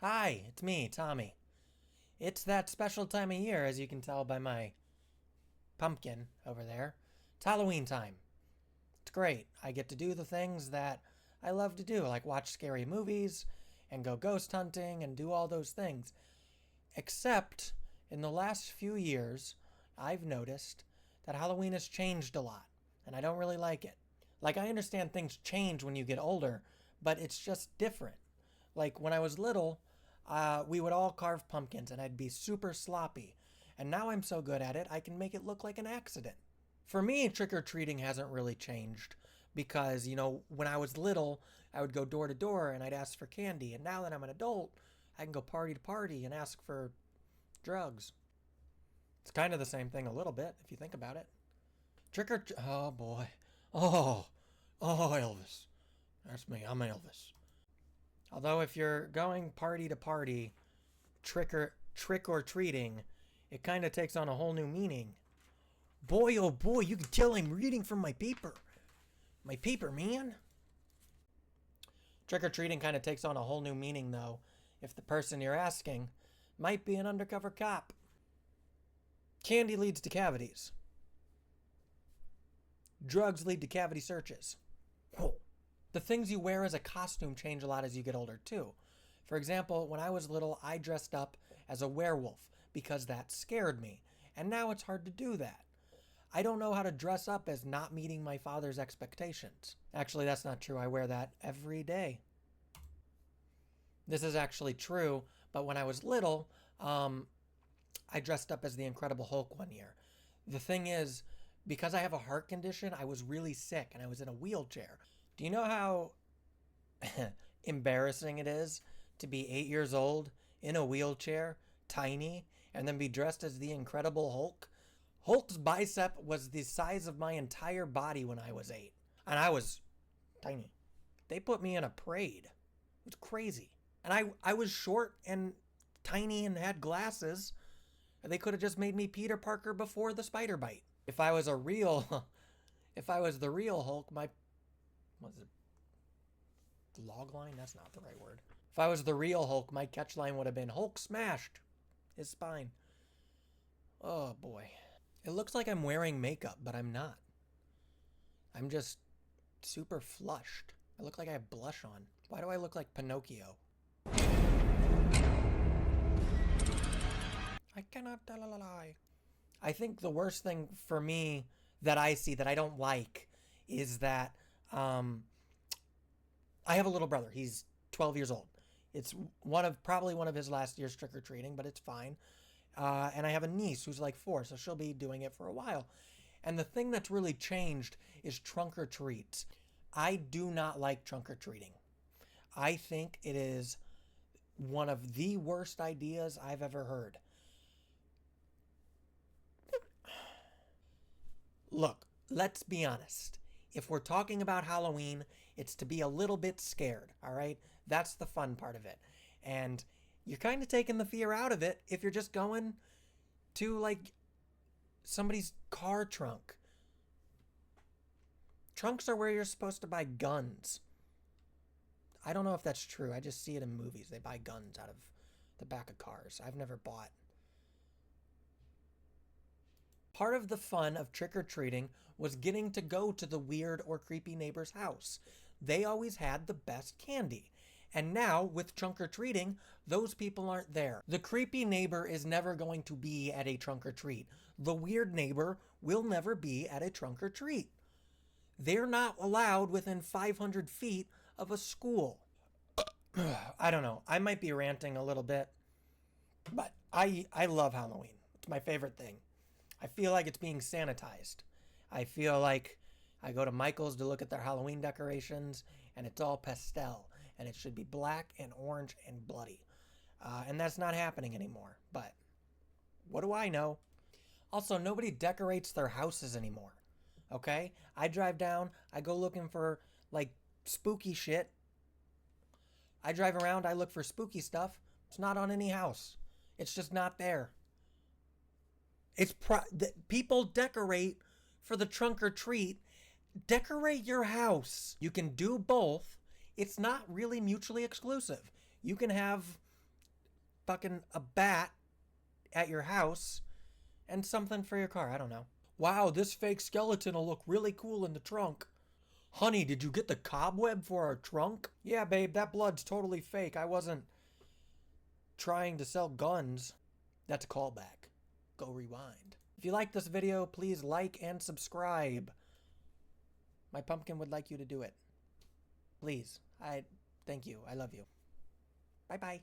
Hi, it's me, Tommy. It's that special time of year, as you can tell by my pumpkin over there. It's Halloween time. It's great. I get to do the things that I love to do, like watch scary movies and go ghost hunting and do all those things. Except in the last few years, I've noticed that Halloween has changed a lot, and I don't really like it. Like, I understand things change when you get older, but it's just different. Like, when I was little, we would all carve pumpkins, and I'd be super sloppy. And now I'm so good at it, I can make it look like an accident. For me, trick or treating hasn't really changed because, when I was little, I would go door to door and I'd ask for candy. And now that I'm an adult, I can go party to party and ask for drugs. It's kind of the same thing a little bit if you think about it. Oh boy. Oh, Elvis. That's me. I'm Elvis. Although if you're going party to party, trick or treating, it kind of takes on a whole new meaning. Boy, oh boy, you can tell I'm reading from my paper. My paper, man. Trick or treating kind of takes on a whole new meaning, though, if the person you're asking might be an undercover cop. Candy leads to cavities. Drugs lead to cavity searches. Whoa. The things you wear as a costume change a lot as you get older, too. For example, when I was little, I dressed up as a werewolf because that scared me, and now it's hard to do that. I don't know how to dress up as not meeting my father's expectations. Actually, that's not true. I wear that every day. This is actually true, but when I was little, I dressed up as the Incredible Hulk one year. The thing is, because I have a heart condition, I was really sick and I was in a wheelchair. Do you know how embarrassing it is to be 8 years old, in a wheelchair, tiny, and then be dressed as the Incredible Hulk? Hulk's bicep was the size of my entire body when I was 8. And I was tiny. They put me in a parade. It was crazy. And I was short and tiny and had glasses. They could have just made me Peter Parker before the spider bite. If I was the real Hulk, was it log line? That's not the right word. If I was the real Hulk, my catch line would have been Hulk smashed his spine. Oh boy. It looks like I'm wearing makeup, but I'm not. I'm just super flushed. I look like I have blush on. Why do I look like Pinocchio? I cannot tell a lie. I think the worst thing for me that I see that I don't like is that I have a little brother. He's 12 years old. It's probably one of his last years trick-or-treating, but it's fine. And I have a niece who's like 4, so she'll be doing it for a while. And the thing that's really changed is trunk or treats. I do not like trunk or treating. I think it is one of the worst ideas I've ever heard. Look, let's be honest. If we're talking about Halloween, it's to be a little bit scared, all right? That's the fun part of it. And you're kind of taking the fear out of it if you're just going to, like, somebody's car trunk. Trunks are where you're supposed to buy guns. I don't know if that's true. I just see it in movies. They buy guns out of the back of cars. I've never bought. Part of the fun of trick-or-treating was getting to go to the weird or creepy neighbor's house. They always had the best candy. And now, with trunk-or-treating, those people aren't there. The creepy neighbor is never going to be at a trunk-or-treat. The weird neighbor will never be at a trunk-or-treat. They're not allowed within 500 feet of a school. I don't know. I might be ranting a little bit, but I love Halloween. It's my favorite thing. I feel like it's being sanitized. I feel like I go to Michael's to look at their Halloween decorations, and it's all pastel, and it should be black and orange and bloody. And that's not happening anymore, but what do I know? Also, nobody decorates their houses anymore, okay? I drive down, I go looking for, like, spooky shit. I drive around, I look for spooky stuff. It's not on any house. It's just not there. People decorate for the trunk or treat. Decorate your house. You can do both. It's not really mutually exclusive. You can have fucking a bat at your house and something for your car. I don't know. Wow, this fake skeleton will look really cool in the trunk. Honey, did you get the cobweb for our trunk? Yeah, babe, that blood's totally fake. I wasn't trying to sell guns. That's a callback. Go rewind. If you like this video, please like and subscribe. My pumpkin would like you to do it. Please. Thank you. I love you. Bye-bye.